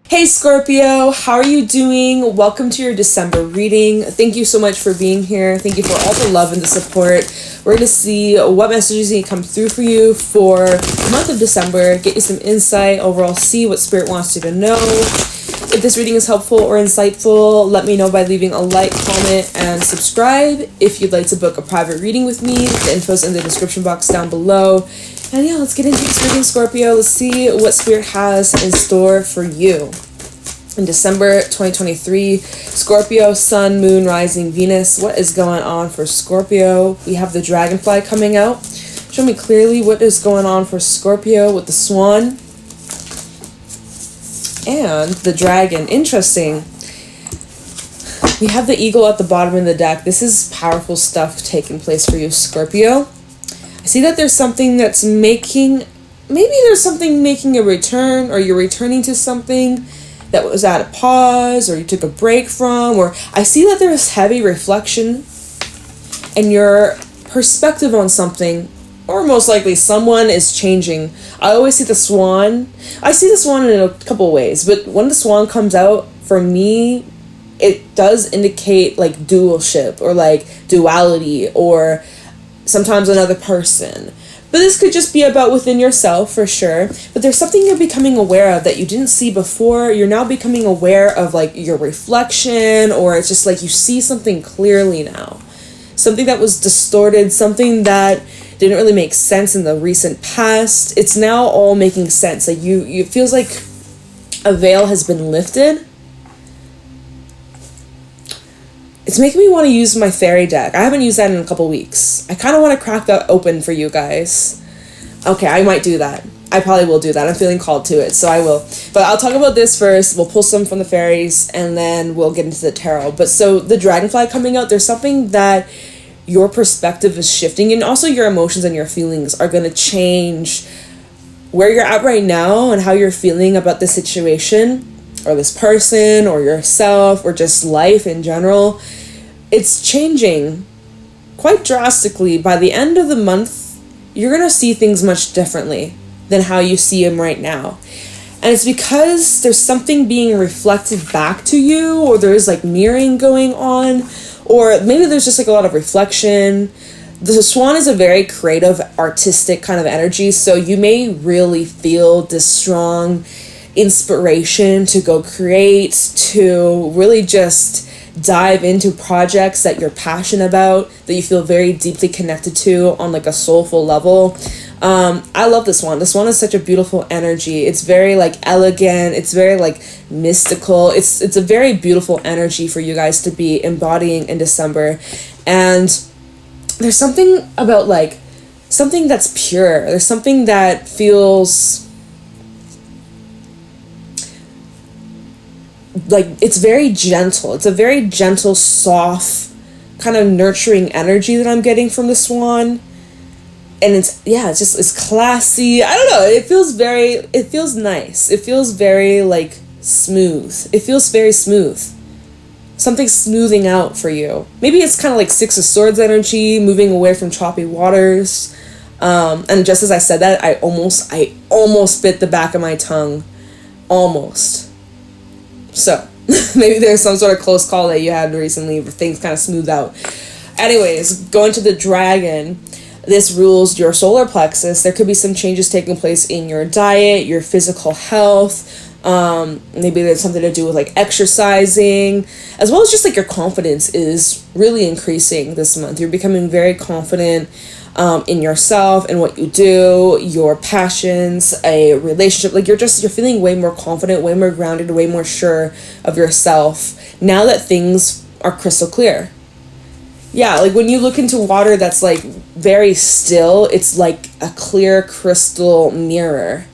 Hey Scorpio, how are you doing? Welcome to your December reading. Thank you so much for being here. Thank you for all the love and the support. We're going to see what messages need to come through for you for the month of December, get you some insight, overall see what Spirit wants you to know. If this reading is helpful or insightful, let me know by leaving a like, comment, and subscribe. If you'd like to book a private reading with me, the info's in the description box down below. And yeah, let's get into this reading, Scorpio. Let's see what Spirit has in store for you. In December 2023, Scorpio, Sun, Moon, Rising, Venus. What is going on for Scorpio? We have the Dragonfly coming out. Show me clearly what is going on for Scorpio with the Swan and the Dragon. Interesting. We have the Eagle at the bottom of the deck. This is powerful stuff taking place for you, Scorpio. I see that there's something that's making a return, or you're returning to something that was at a pause, or you took a break from, or I see that there's heavy reflection and your perspective on something, or most likely someone is changing. I always see the Swan. I see the Swan in a couple ways, but when the Swan comes out, for me, it does indicate like dualship or like duality, or sometimes another person. But this could just be about within yourself for sure. But there's something you're becoming aware of that you didn't see before. You're now becoming aware of like your reflection, or it's just like you see something clearly now. Something that was distorted, something that didn't really make sense in the recent past. It's now all making sense. Like you it feels like a veil has been lifted. It's making me want to use my fairy deck. I haven't used that in a couple weeks. I kind of want to crack that open for you guys. Okay, I might do that. I probably will do that. I'm feeling called to it, so I will. But I'll talk about this first. We'll pull some from the fairies, and then we'll get into the tarot. But so the Dragonfly coming out, there's something that your perspective is shifting, and also your emotions and your feelings are going to change where you're at right now and how you're feeling about the situation, or this person, or yourself, or just life in general. It's changing quite drastically. By the end of the month, you're going to see things much differently than how you see them right now. And it's because there's something being reflected back to you, or there's like mirroring going on, or maybe there's just like a lot of reflection. The Swan is a very creative, artistic kind of energy, so you may really feel this strong inspiration to go create, to really just dive into projects that you're passionate about, that you feel very deeply connected to on like a soulful level. I love this one. This one is such a beautiful energy. It's very like elegant. It's very like mystical. It's a very beautiful energy for you guys to be embodying in December. And there's something about like something that's pure. There's something that feels like it's very gentle. It's a very gentle, soft, kind of nurturing energy that I'm getting from the Swan. And it's classy. I don't know. It feels nice. It feels very like smooth. It feels very smooth. Something smoothing out for you. Maybe it's kind of like Six of Swords energy, moving away from choppy waters. And just as I said that, I almost bit the back of my tongue. Almost. So, maybe there's some sort of close call that you had recently where things kind of smooth out. Anyways, going to the Dragon, this rules your solar plexus. There could be some changes taking place in your diet, your physical health. Maybe there's something to do with like exercising, as well as just like your confidence is really increasing this month. You're becoming very confident in yourself and what you do, your passions, a relationship. Like you're feeling way more confident, way more grounded, way more sure of yourself now that things are crystal clear. Yeah, like when you look into water that's like very still, it's like a clear crystal mirror,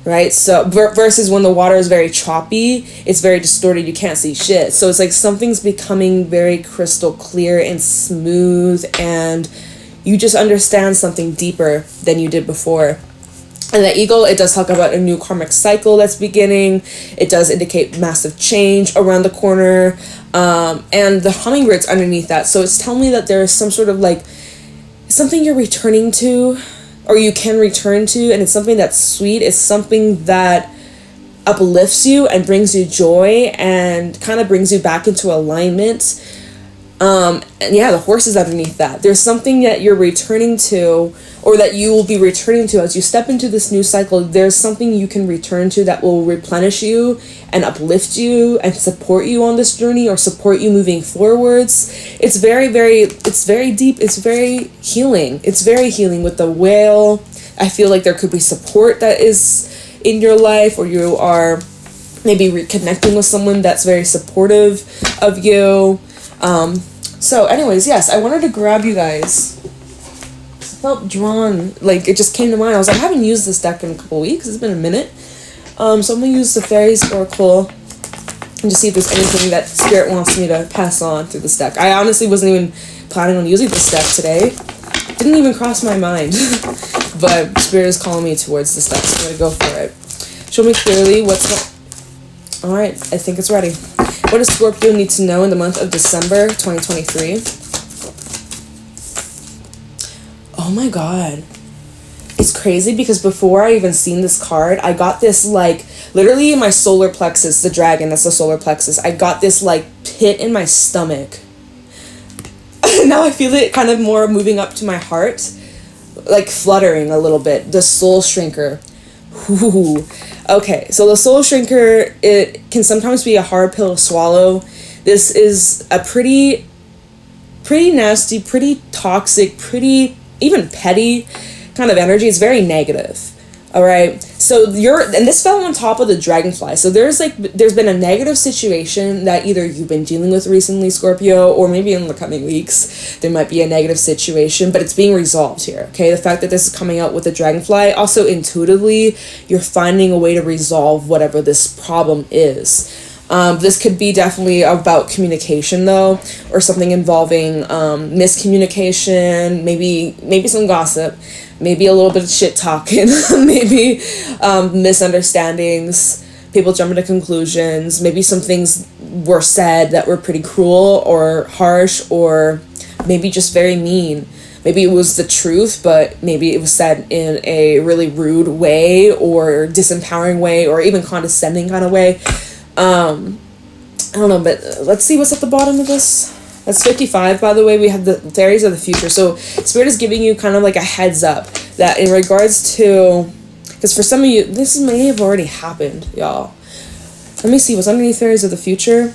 right? So versus when the water is very choppy, it's very distorted, you can't see shit. So it's like something's becoming very crystal clear and smooth, and you just understand something deeper than you did before. And the Eagle, it does talk about a new karmic cycle that's beginning. It does indicate massive change around the corner. And the Hummingbird's underneath that. So it's telling me that there is some sort of like something you're returning to, or you can return to, and it's something that's sweet. It's something that uplifts you and brings you joy and kind of brings you back into alignment. And yeah, the horse is underneath that. There's something that you're returning to, or that you will be returning to as you step into this new cycle. There's something you can return to that will replenish you and uplift you and support you on this journey, or support you moving forwards. It's very deep. It's very healing. It's very healing with the whale. I feel like there could be support that is in your life, or you are maybe reconnecting with someone that's very supportive of you. So anyways, yes, I wanted to grab you guys. I felt drawn, like it just came to mind. I was like, I haven't used this deck in a couple weeks. It's been a minute. So I'm going to use the Fairies Oracle and just see if there's anything that Spirit wants me to pass on through this deck. I honestly wasn't even planning on using this deck today. Didn't even cross my mind. But Spirit is calling me towards this deck, so I'm going to go for it. Show me clearly what's... Alright, I think it's ready. What does Scorpio need to know in the month of December 2023? Oh my god. It's crazy because before I even seen this card, I got this, like, literally in my solar plexus, the dragon, that's the solar plexus, I got this, like, pit in my stomach. Now I feel it kind of more moving up to my heart, like fluttering a little bit. The Soul Shrinker. Ooh. Okay, so the Soul Shrinker, it can sometimes be a hard pill to swallow. This is a pretty nasty, pretty toxic, pretty even petty kind of energy. It's very negative. All right, so and this fell on top of the Dragonfly. So there's been a negative situation that either you've been dealing with recently, Scorpio, or maybe in the coming weeks there might be a negative situation, but it's being resolved here. Okay, the fact that this is coming out with the Dragonfly, also intuitively you're finding a way to resolve whatever this problem is. This could be definitely about communication though, or something involving miscommunication, maybe some gossip, maybe a little bit of shit talking, maybe misunderstandings, people jumping to conclusions, maybe some things were said that were pretty cruel or harsh, or maybe just very mean. Maybe it was the truth, but maybe it was said in a really rude way, or disempowering way, or even condescending kind of way. I don't know, but let's see what's at the bottom of this. That's 55, by the way. We have the Fairies of the Future. So Spirit is giving you kind of like a heads up that in regards to, because for some of you, this may have already happened, y'all. Let me see what's underneath Fairies of the Future.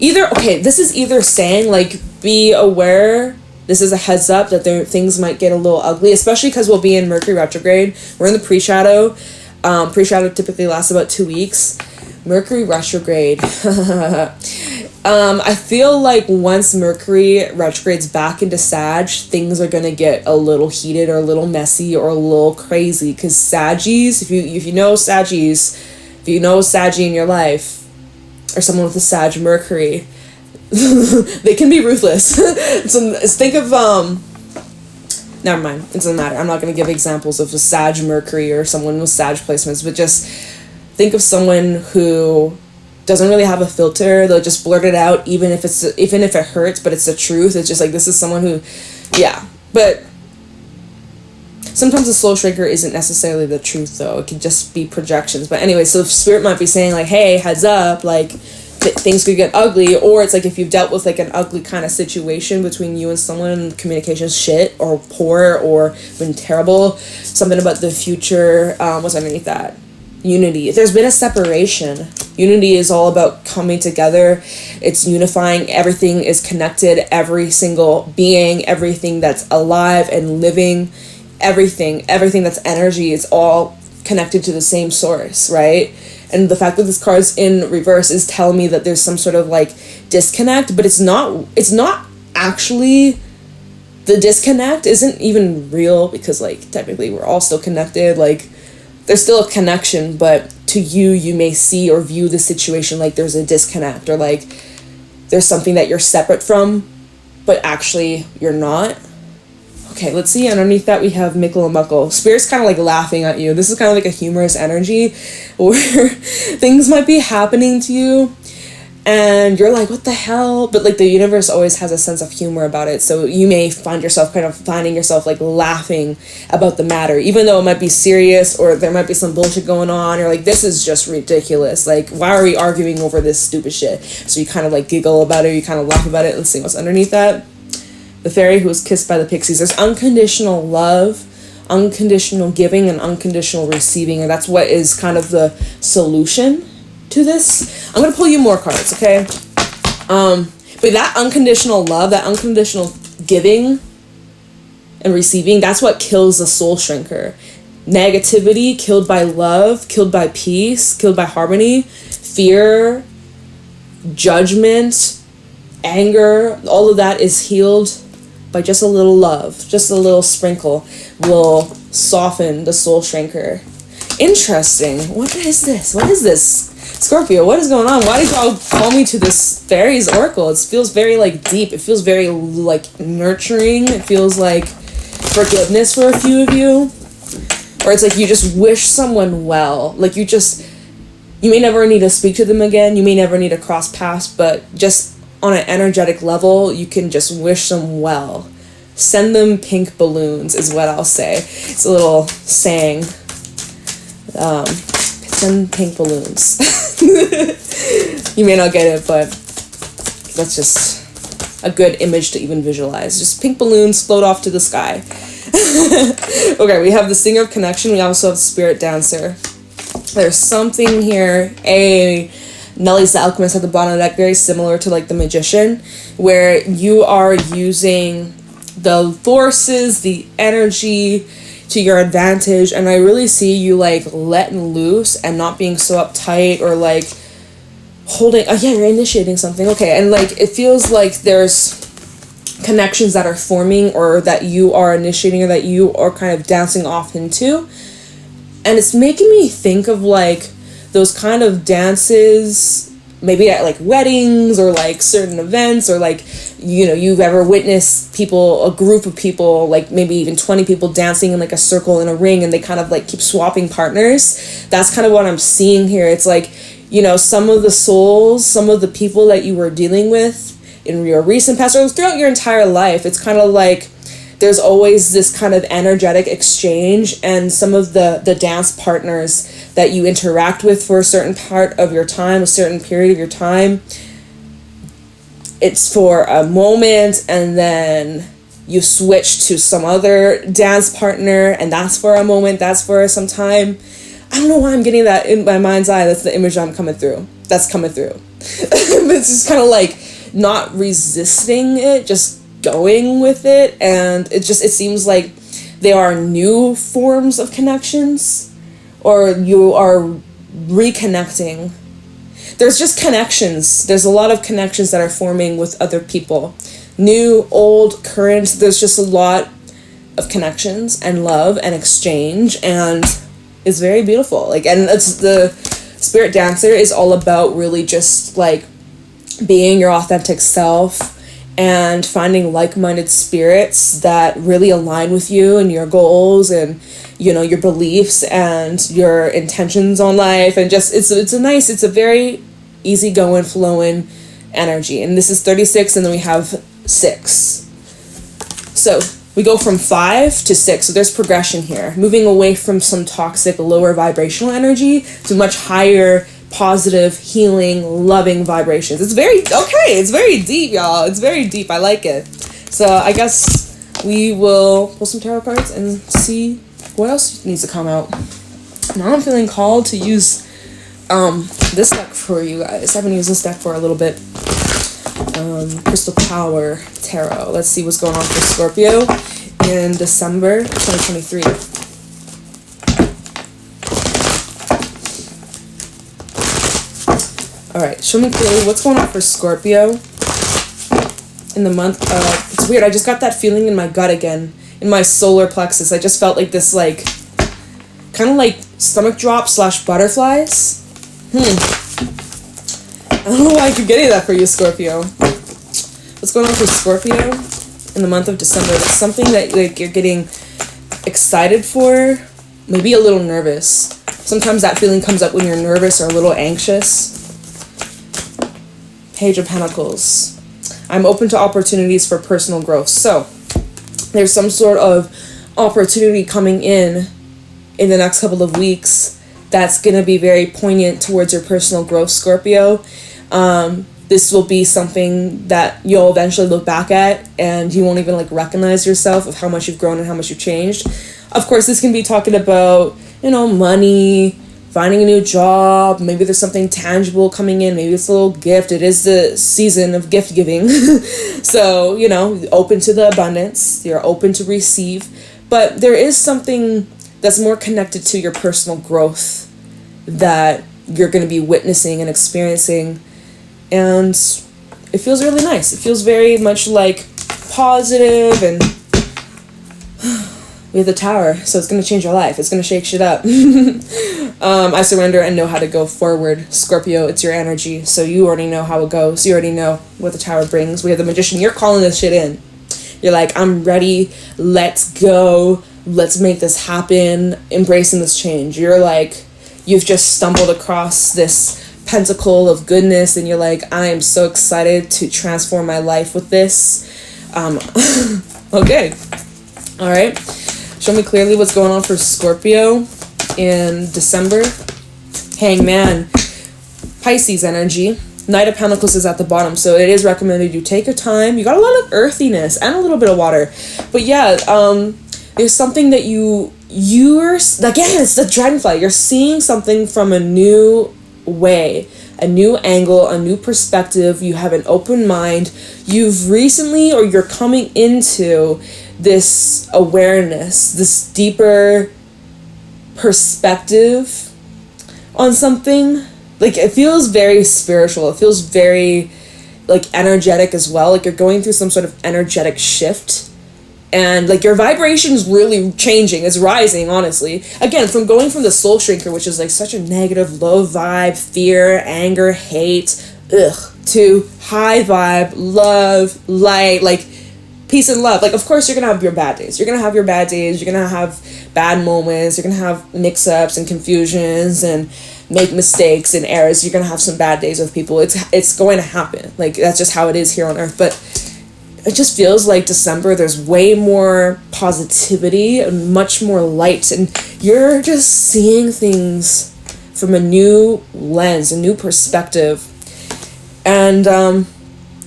This is either saying, like, be aware, this is a heads up that things might get a little ugly, especially because we'll be in Mercury retrograde. We're in the pre-shadow. Pre-shadow typically lasts about 2 weeks. Mercury retrograde. I feel like once Mercury retrogrades back into Sag, things are gonna get a little heated or a little messy or a little crazy. Because Saggies, if you know Saggies, if you know Saggy in your life, or someone with a Sag Mercury, they can be ruthless. So think of never mind. It doesn't matter. I'm not gonna give examples of a Sag Mercury or someone with Sag placements, but just think of someone who doesn't really have a filter. They'll just blurt it out, even if it hurts, but it's the truth. It's just like, this is someone who, yeah. But sometimes the Soul Shrinker isn't necessarily the truth, though. It could just be projections. But anyway, so Spirit might be saying, like, hey, heads up, like, things could get ugly. Or it's like if you've dealt with, like, an ugly kind of situation between you and someone, and communication's shit or poor or been terrible. Something about the future. What's underneath that? Unity. If there's been a separation, unity is all about coming together. It's unifying. Everything is connected. Every single being, everything that's alive and living, everything that's energy is all connected to the same source, right? And the fact that this card's in reverse is telling me that there's some sort of like disconnect, but it's not actually, the disconnect isn't even real, because like technically we're all still connected. Like, there's still a connection, but to you may see or view the situation like there's a disconnect, or like there's something that you're separate from, but actually you're not. Okay, let's see. Underneath that we have Mickle and Muckle. Spirit's kind of like laughing at you. This is kind of like a humorous energy where things might be happening to you, and you're like, what the hell? But like the universe always has a sense of humor about it, so you may find yourself finding yourself like laughing about the matter, even though it might be serious, or there might be some bullshit going on. You're like, this is just ridiculous, like why are we arguing over this stupid shit? So you kind of like giggle about it, you kind of laugh about it, and see what's underneath that. The fairy who was kissed by the pixies. There's unconditional love, unconditional giving, and unconditional receiving, and that's what is kind of the solution to this. I'm gonna pull you more cards, okay? But that unconditional love, that unconditional giving and receiving, that's what kills the soul shrinker. Negativity killed by love, killed by peace, killed by harmony. Fear, judgment, anger, all of that is healed by just a little love, just a little sprinkle will soften the soul shrinker. Interesting. What is this? What is this? Scorpio, what is going on? Why did y'all call me to this fairies oracle? It feels very like deep. It feels very like nurturing. It feels like forgiveness for a few of you. Or it's like you just wish someone well. Like you may never need to speak to them again. You may never need to cross paths, but just on an energetic level, you can just wish them well. Send them pink balloons is what I'll say. It's a little saying. Send pink balloons. You may not get it, but that's just a good image to even visualize. Just pink balloons float off to the sky. Okay, we have the Singer of Connection. We also have Spirit Dancer. There's something here. Nelly's the Alchemist at the bottom of the deck, very similar to like the Magician, where you are using the forces, the energy to your advantage, and I really see you like letting loose and not being so uptight or like holding. Oh yeah, you're initiating something. Okay, and like it feels like there's connections that are forming, or that you are initiating, or that you are kind of dancing off into, and it's making me think of like those kind of dances maybe at like weddings or like certain events, or like, you know, you've ever witnessed people, a group of people, like maybe even 20 people dancing in like a circle in a ring, and they kind of like keep swapping partners. That's kind of what I'm seeing here. It's like, you know, some of the souls, some of the people that you were dealing with in your recent past or throughout your entire life, it's kind of like there's always this kind of energetic exchange, and some of the dance partners that you interact with for a certain part of your time, a certain period of your time, it's for a moment, and then you switch to some other dance partner, and that's for a moment, that's for some time. I don't know why I'm getting that in my mind's eye. That's the image that's coming through. It's just kind of like not resisting it, just going with it, and it seems like there are new forms of connections, or you are reconnecting. There's just connections. There's a lot of connections that are forming with other people. New, old, current. There's just a lot of connections and love and exchange, and it's very beautiful. Like, and it's the Spirit Dancer is all about really just like being your authentic self and finding like-minded spirits that really align with you and your goals and, you know, your beliefs and your intentions on life. And just it's a very easygoing, flowing energy. And this is 36, and then we have 6. So we go from 5 to 6. So there's progression here, moving away from some toxic, lower vibrational energy to much higher, positive, healing, loving vibrations. It's very deep, y'all. It's very deep. I like it. So I guess we will pull some tarot cards and see what else needs to come out. Now I'm feeling called to use this deck for you guys. I haven't used this deck for a little bit. Crystal Power Tarot. Let's see what's going on for Scorpio in December 2023. Alright, show me clearly what's going on for Scorpio in the month of... It's weird, I just got that feeling in my gut again, in my solar plexus. I just felt like this, like, kind of like stomach drop / butterflies. I don't know why I keep getting that for you, Scorpio. What's going on for Scorpio in the month of December? There's something that like you're getting excited for, maybe a little nervous. Sometimes that feeling comes up when you're nervous or a little anxious. Page of Pentacles. I'm open to opportunities for personal growth. So there's some sort of opportunity coming in the next couple of weeks that's going to be very poignant towards your personal growth, Scorpio. This will be something that you'll eventually look back at and you won't even like recognize yourself of how much you've grown and how much you've changed. Of course, this can be talking about, you know, money, finding a new job. Maybe there's something tangible coming in. Maybe it's a little gift. It is the season of gift giving. So, you know, open to the abundance. You're open to receive. But there is something that's more connected to your personal growth that you're going to be witnessing and experiencing. And it feels really nice. It feels very much like positive, and we have the Tower, so it's going to change your life. It's going to shake shit up. I surrender and know how to go forward. Scorpio, it's your energy, so you already know how it goes. You already know what the Tower brings. We have the Magician. You're calling this shit in. You're like, I'm ready. Let's go. Let's make this happen. Embracing this change. You're like, you've just stumbled across this pentacle of goodness, and you're like, I am so excited to transform my life with this. Okay. All right. Show me clearly what's going on for Scorpio in December. Hangman. Pisces energy. Knight of Pentacles is at the bottom, so it is recommended you take your time. You got a lot of earthiness and a little bit of water. But yeah, there's something that you're, again, it's the Dragonfly. You're seeing something from a new way, a new angle, a new perspective. You have an open mind. You've recently, or you're coming into this awareness, this deeper perspective on something. Like, it feels very spiritual. It feels very, like, energetic as well. Like, you're going through some sort of energetic shift. And, like, your vibration's really changing. It's rising, honestly. Again, from going from the Soul Shrinker, which is, like, such a negative, low vibe, fear, anger, hate, to high vibe, love, light, like, peace and love. Like, of course, you're going to have your bad days. You're going to have your bad days. You're going to have bad moments. You're going to have mix-ups and confusions and make mistakes and errors. You're going to have some bad days with people. It's going to happen. Like, that's just how it is here on Earth. But it just feels like December, there's way more positivity and much more light. And you're just seeing things from a new lens, a new perspective. And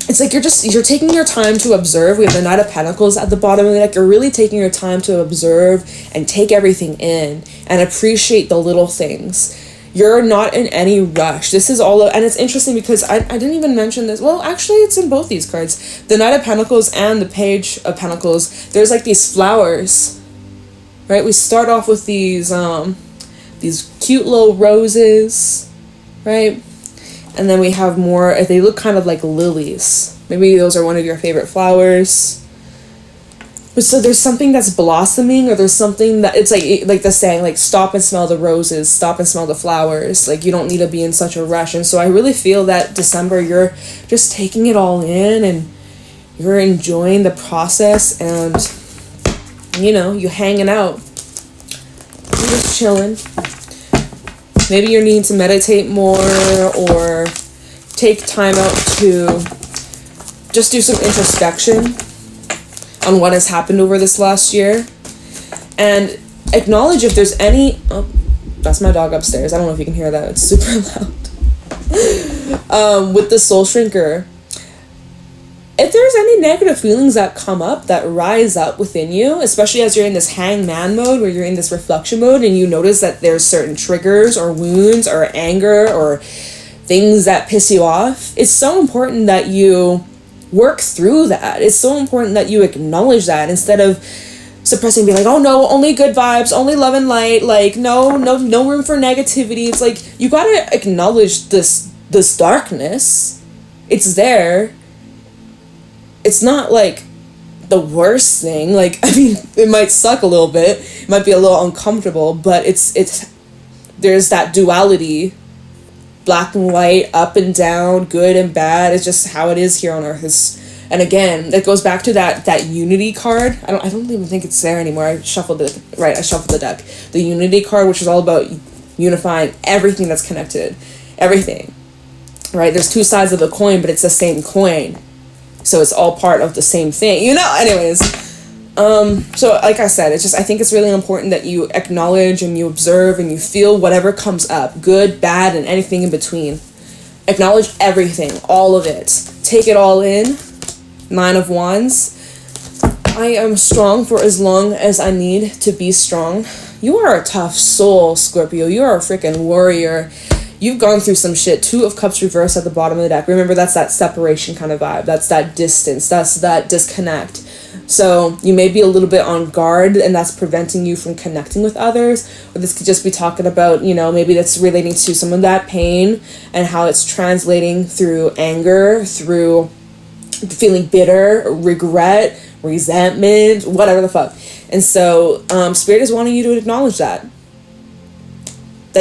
it's like you're taking your time to observe. We have the Knight of Pentacles at the bottom. Like, you're really taking your time to observe and take everything in and appreciate the little things. You're not in any rush. This is all, and it's interesting because I didn't even mention this. Well, actually, it's in both these cards. The Knight of Pentacles and the Page of Pentacles. There's like these flowers, right? We start off with these cute little roses, right? And then we have more, they look kind of like lilies. Maybe those are one of your favorite flowers. But so there's something that's blossoming, or there's something that, it's like the saying, like, stop and smell the roses, stop and smell the flowers. Like, you don't need to be in such a rush. And so I really feel that December, you're just taking it all in and you're enjoying the process, and, you know, you're hanging out. You're just chilling. Maybe you're needing to meditate more or take time out to just do some introspection on what has happened over this last year, and acknowledge if there's any, oh, that's my dog upstairs. I don't know if you can hear that. It's super loud. With the Soul Shrinker, if there's any negative feelings that come up, that rise up within you, especially as you're in this hangman mode, where you're in this reflection mode, and you notice that there's certain triggers or wounds or anger or things that piss you off, it's so important that you work through that. It's so important that you acknowledge that, instead of suppressing, be like, oh no, only good vibes, only love and light, like no room for negativity. It's like, you gotta acknowledge this darkness. It's there. It's not like the worst thing. Like, I mean, it might suck a little bit, it might be a little uncomfortable, but it's there's that duality, black and white, up and down, good and bad. It's just how it is here on Earth. And again, that goes back to that unity card. I don't even think it's there anymore. I shuffled the deck. The unity card, which is all about unifying everything that's connected. Everything. right? There's two sides of the coin, but it's the same coin. So it's all part of the same thing, you know? Anyways, so like I said, it's just, I think it's really important that you acknowledge and you observe and you feel whatever comes up, good, bad, and anything in between. Acknowledge everything, all of it. Take it all in. 9 of Wands. I am strong for as long as I need to be strong. You are a tough soul, Scorpio. You are a freaking warrior. You've gone through some shit. 2 of Cups reversed at the bottom of the deck. Remember, that's that separation kind of vibe. That's that distance. That's that disconnect. So you may be a little bit on guard, and that's preventing you from connecting with others. Or this could just be talking about, you know, maybe that's relating to some of that pain and how it's translating through anger, through feeling bitter, regret, resentment, whatever the fuck. And so Spirit is wanting you to acknowledge that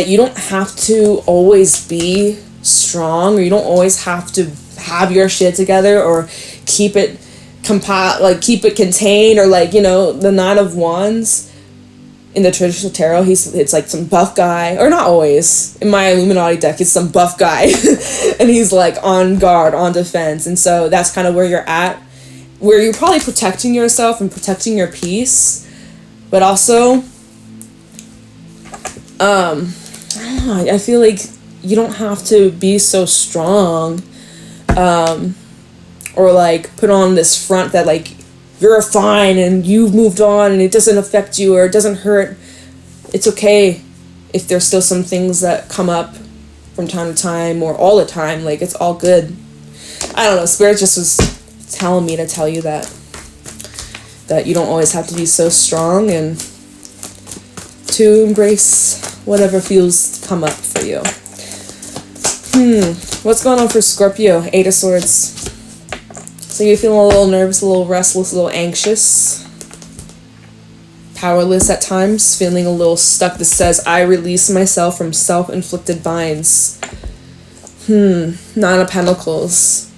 you don't have to always be strong, or you don't always have to have your shit together, or keep it keep it contained, or like, you know, the 9 of Wands in the traditional tarot, it's like some buff guy, or not always. In my Illuminati deck, it's some buff guy, and he's like on guard, on defense, and so that's kind of where you're at, where you're probably protecting yourself and protecting your peace, but also, I don't know, I feel like you don't have to be so strong, or like put on this front that like you're fine and you've moved on and it doesn't affect you or it doesn't hurt. It's okay if there's still some things that come up from time to time, or all the time. Like, it's all good. I don't know, Spirit just was telling me to tell you that you don't always have to be so strong, and to embrace whatever feels to come up for you. What's going on for Scorpio? 8 of Swords. So you're feeling a little nervous, a little restless, a little anxious, powerless at times, feeling a little stuck. This says, I release myself from self-inflicted binds. 9 of Pentacles.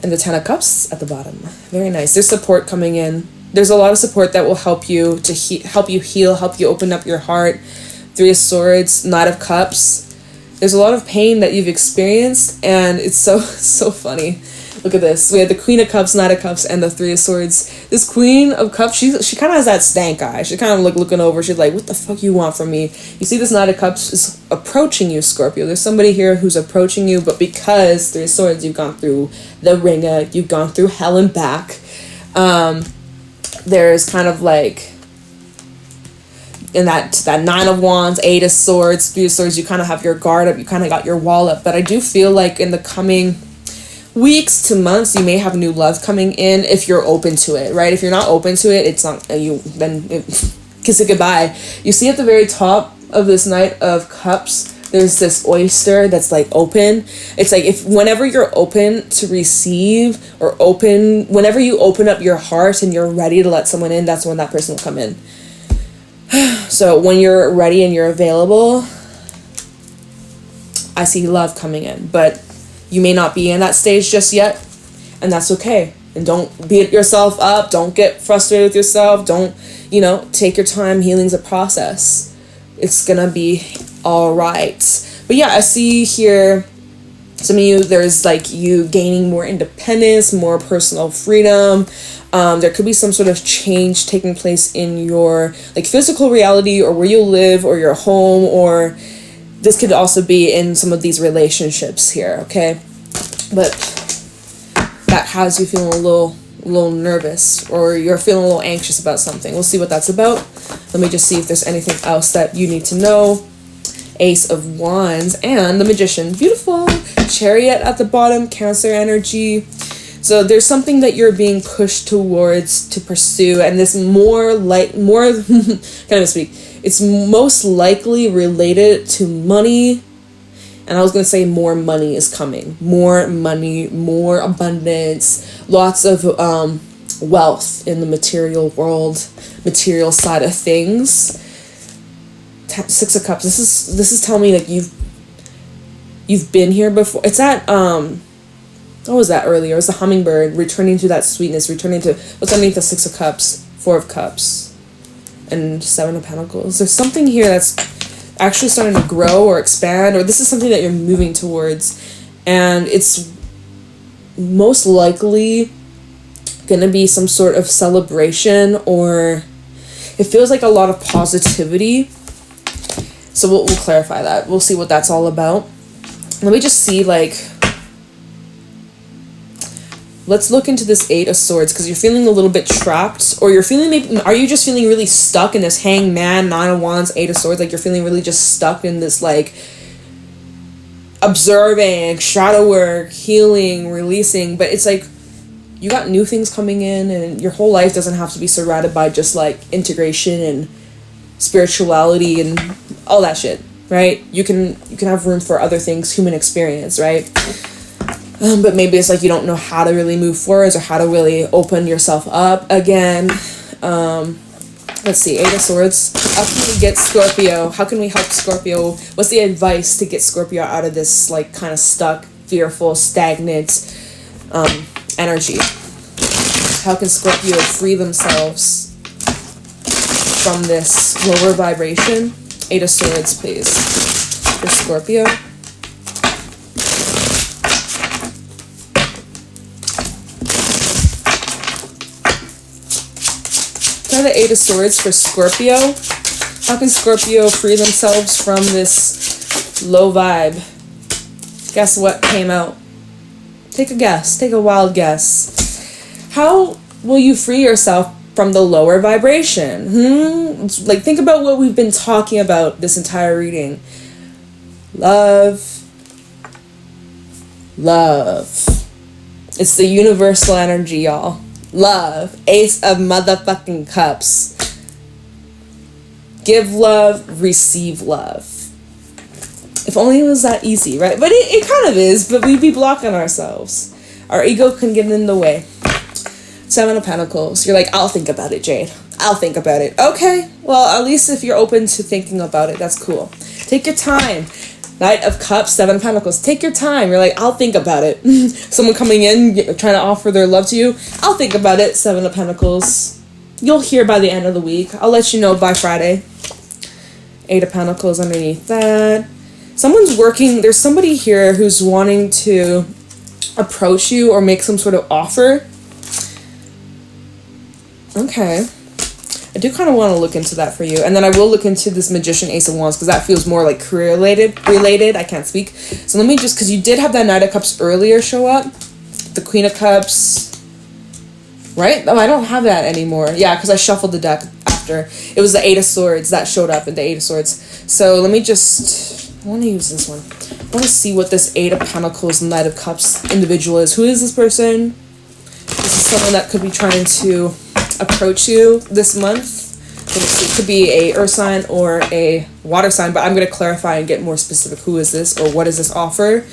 And the 10 of Cups at the bottom. Very nice. There's support coming in. There's a lot of support that will help you to help you heal, help you open up your heart. 3 of Swords, Knight of Cups. There's a lot of pain that you've experienced, and it's so funny. Look at this. We had the Queen of Cups, Knight of Cups, and the 3 of Swords. This Queen of Cups, she kind of has that stank eye. She's kind of like looking over. She's like, what the fuck you want from me? You see, this Knight of Cups is approaching you, Scorpio. There's somebody here who's approaching you, but because 3 of Swords, you've gone through the ringer, you've gone through hell and back. There's kind of like, in that 9 of Wands, 8 of Swords, 3 of Swords, you kind of have your guard up, you kind of got your wall up. But I do feel like in the coming weeks to months, you may have new love coming in if you're open to it, right? If you're not open to it, it's not kiss it goodbye. You see at the very top of this Knight of Cups, there's this oyster that's like open. It's like whenever you're open to receive, or whenever you open up your heart and you're ready to let someone in, that's when that person will come in. So when you're ready and you're available, I see love coming in, but you may not be in that stage just yet, and that's okay. And don't beat yourself up. Don't get frustrated with yourself. Don't, take your time. Healing's a process. It's gonna be all right. But yeah, I see here, some of you, there's like you gaining more independence, more personal freedom. There could be some sort of change taking place in your like physical reality, or where you live, or your home, or this could also be in some of these relationships here, okay? But that has you feeling a little nervous, or you're feeling a little anxious about something. We'll see what that's about. Let me just see if there's anything else that you need to know. Ace of Wands and the Magician. Beautiful. Chariot at the bottom, Cancer energy. So there's something that you're being pushed towards to pursue, and this it's most likely related to money. And I was going to say more money is coming. More money, more abundance, lots of wealth in the material world, material side of things. 6 of Cups. This is telling me like you've been here before. It's at what was that earlier? It was the hummingbird returning to that sweetness, returning to what's underneath the 6 of Cups, 4 of Cups, and 7 of Pentacles. There's something here that's, actually starting to grow or expand, or this is something that you're moving towards, and it's most likely gonna be some sort of celebration, or it feels like a lot of positivity. So we'll clarify that. We'll see what that's all about. Let me just see, like, let's look into this Eight of Swords, because you're feeling a little bit trapped, or you're feeling, maybe, are you just feeling really stuck in this Hangman, Nine of Wands, Eight of Swords, like you're feeling really just stuck in this, like, observing, shadow work, healing, releasing, but it's like, you got new things coming in, and your whole life doesn't have to be surrounded by just, like, integration and spirituality and all that shit, right? You can have room for other things, human experience, right? But maybe it's like you don't know how to really move forwards or how to really open yourself up again. Let's see, Eight of Swords. How can we get Scorpio? How can we help Scorpio? What's the advice to get Scorpio out of this, like, kind of stuck, fearful, stagnant energy? How can Scorpio free themselves from this lower vibration? Eight of Swords, please, for Scorpio. Try the Eight of Swords for Scorpio. How can Scorpio free themselves from this low vibe? Guess what came out? Take a guess. Take a wild guess. How will you free yourself from the lower vibration? Like, think about what we've been talking about this entire reading. Love. Love. It's the universal energy, y'all. Love. Ace of motherfucking Cups. Give love, receive love. If only it was that easy, right? But it kind of is, but we'd be blocking ourselves. Our ego can get in the way. Seven of Pentacles. You're like, I'll think about it, Jade. I'll think about it. Okay, well, at least if you're open to thinking about it, that's cool. Take your time. Knight of Cups, Seven of Pentacles. Take your time. You're like, I'll think about it. Someone coming in, trying to offer their love to you. I'll think about it, Seven of Pentacles. You'll hear by the end of the week. I'll let you know by Friday. Eight of Pentacles underneath that. Someone's working. There's somebody here who's wanting to approach you or make some sort of offer. Okay. I do kind of want to look into that for you. And then I will look into this Magician, Ace of Wands, because that feels more like career related. I can't speak. So let me just, because you did have that Knight of Cups earlier show up. The Queen of Cups. Right? Oh, I don't have that anymore. Yeah, because I shuffled the deck after. It was the Eight of Swords that showed up in the Eight of Swords. So let me just, I want to use this one. I want to see what this Eight of Pentacles, Knight of Cups individual is. Who is this person? This is someone that could be trying to approach you this month. It could be a earth sign or a water sign, but I'm going to clarify and get more specific. Who is this, or what is this offer?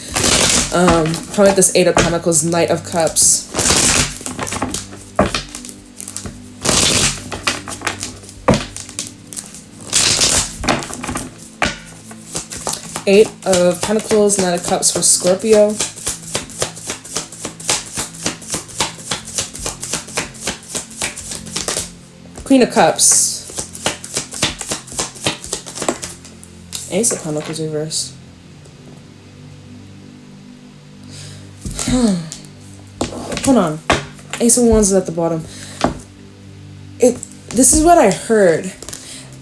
Probably this Eight of Pentacles, Knight of Cups. Eight of Pentacles, Knight of Cups for Scorpio. Queen of Cups. Ace of Pentacles reverse. Hold on. Ace of Wands is at the bottom. This is what I heard.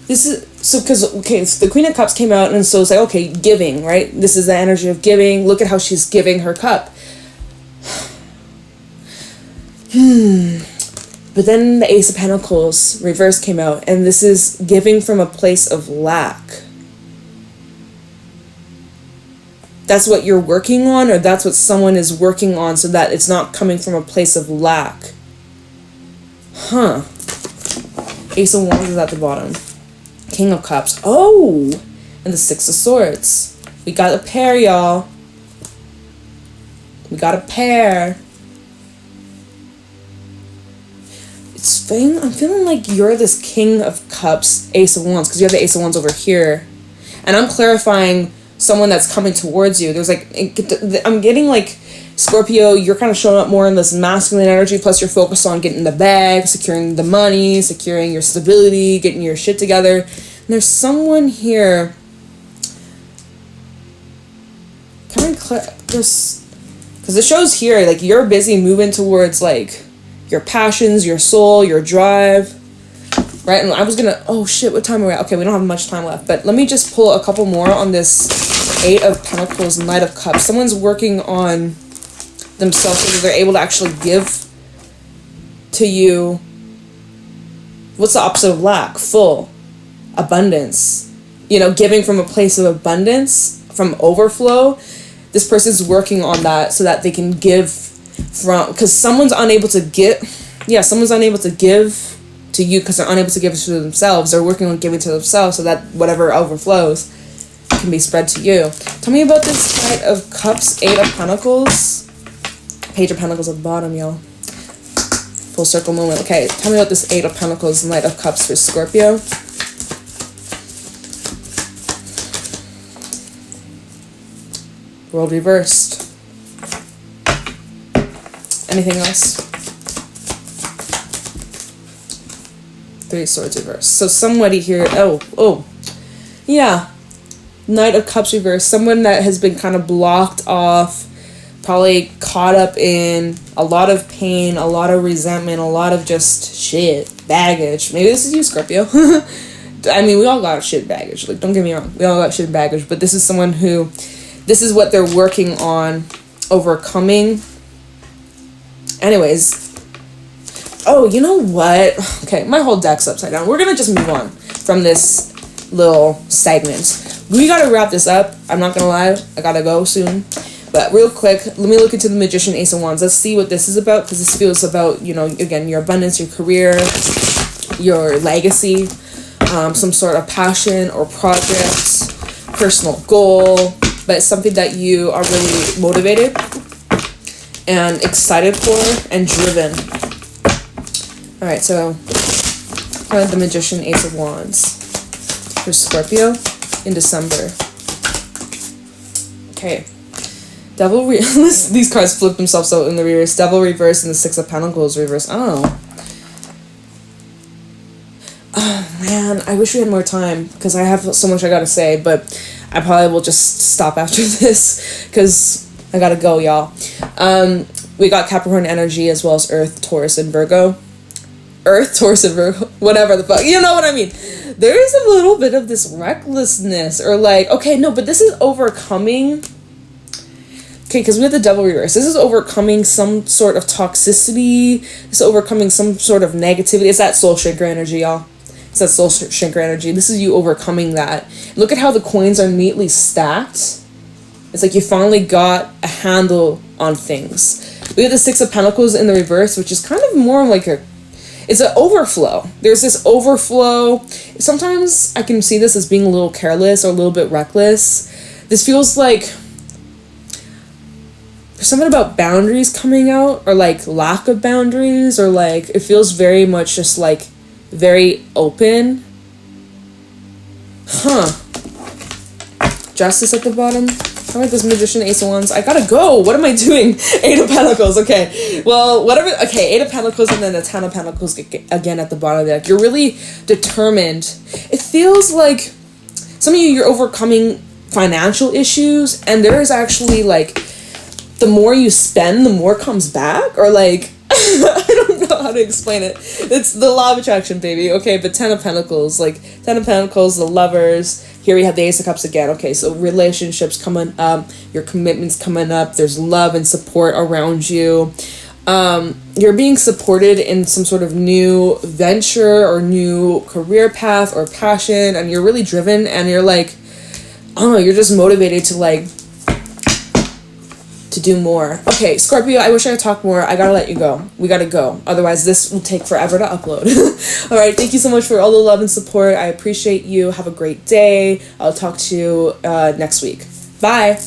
This is, so, because, okay, so the Queen of Cups came out, and so it's like, okay, giving, right? This is the energy of giving. Look at how she's giving her cup. But then the Ace of Pentacles reverse came out, and this is giving from a place of lack. That's what you're working on, or that's what someone is working on, so that it's not coming from a place of lack. Huh. Ace of Wands is at the bottom. King of Cups. Oh! And the Six of Swords. We got a pair, y'all. We got a pair. I'm feeling like you're this King of Cups, Ace of Wands, because you have the Ace of Wands over here. And I'm clarifying someone that's coming towards you. There's like, I'm getting like, Scorpio, you're kind of showing up more in this masculine energy, plus you're focused on getting the bag, securing the money, securing your stability, getting your shit together. And there's someone here can I this, because it shows here, like, you're busy moving towards, like, your passions, your soul, your drive, right? And I was gonna, oh shit, what time are we at? Okay, we don't have much time left, but let me just pull a couple more on this 8 of Pentacles, Knight of Cups. Someone's working on themselves so that they're able to actually give to you. What's the opposite of lack? Full. Abundance. You know, giving from a place of abundance, from overflow. This person's working on that so that they can give from, because someone's unable to give to you because they're unable to give it to themselves. They're working on giving to themselves so that whatever overflows can be spread to you. Tell me about this Knight of Cups, 8 of Pentacles, Page of Pentacles at the bottom, y'all. Full circle moment. Okay, tell me about this 8 of Pentacles, Knight of Cups for Scorpio. World reversed. Anything else? 3 Swords reversed. So somebody here, yeah. Knight of Cups reversed. Someone that has been kind of blocked off, probably caught up in a lot of pain, a lot of resentment, a lot of just shit, baggage. Maybe this is you, Scorpio. I mean, we all got shit baggage. Like, don't get me wrong. We all got shit baggage. But this is someone who, this is what they're working on overcoming. Anyways. Oh, you know what? Okay, my whole deck's upside down. We're going to just move on from this little segment. We got to wrap this up. I'm not going to lie. I got to go soon. But real quick, let me look into the Magician, Ace of Wands. Let's see what this is about, because this feels about, you know, again, your abundance, your career, your legacy, some sort of passion or project, personal goal, but it's something that you are really motivated and excited for and driven. All right, so the Magician, Ace of Wands for Scorpio in December. Okay. Devil these cards flip themselves out in the reverse. Devil reverse and the 6 of Pentacles reverse. Oh. Oh, man. I wish we had more time because I have so much I gotta say, but I probably will just stop after this because I gotta go, y'all. We got Capricorn energy as well as Earth, Taurus, and Virgo. Earth, Taurus, and Virgo. Whatever the fuck. You know what I mean. There is a little bit of this recklessness or like, okay, no, but this is overcoming. Okay, because we have the Devil reverse. This is overcoming some sort of toxicity. This is overcoming some sort of negativity. It's that soul shrinker energy, y'all. It's that soul shrinker energy. This is you overcoming that. Look at how the coins are neatly stacked. It's like you finally got a handle on things. We have the 6 of Pentacles in the reverse, which is kind of more like it's an overflow. There's this overflow. Sometimes I can see this as being a little careless or a little bit reckless. This feels like there's something about boundaries coming out, or like lack of boundaries, or like it feels very much just like very open. Justice at the bottom. How about this Magician, Ace of Wands? I gotta go. What am I doing? 8 of Pentacles. Okay. Well, whatever. Okay, 8 of Pentacles and then the 10 of Pentacles again at the bottom of the deck. You're really determined. It feels like some of you're overcoming financial issues, and there is actually like the more you spend, the more comes back, or like I don't know how to explain it. It's the law of attraction, baby. Okay, but 10 of Pentacles, like 10 of Pentacles, the Lovers. Here we have the Ace of Cups again. Okay, so relationships coming up, your commitments coming up. There's love and support around you. You're being supported in some sort of new venture or new career path or passion, and you're really driven, and you're like, I don't know, you're just motivated to like to do more. Okay, Scorpio, I wish I could talk more. I gotta let you go. We gotta go. Otherwise, this will take forever to upload. All right, thank you so much for all the love and support. I appreciate you. Have a great day. I'll talk to you next week. Bye.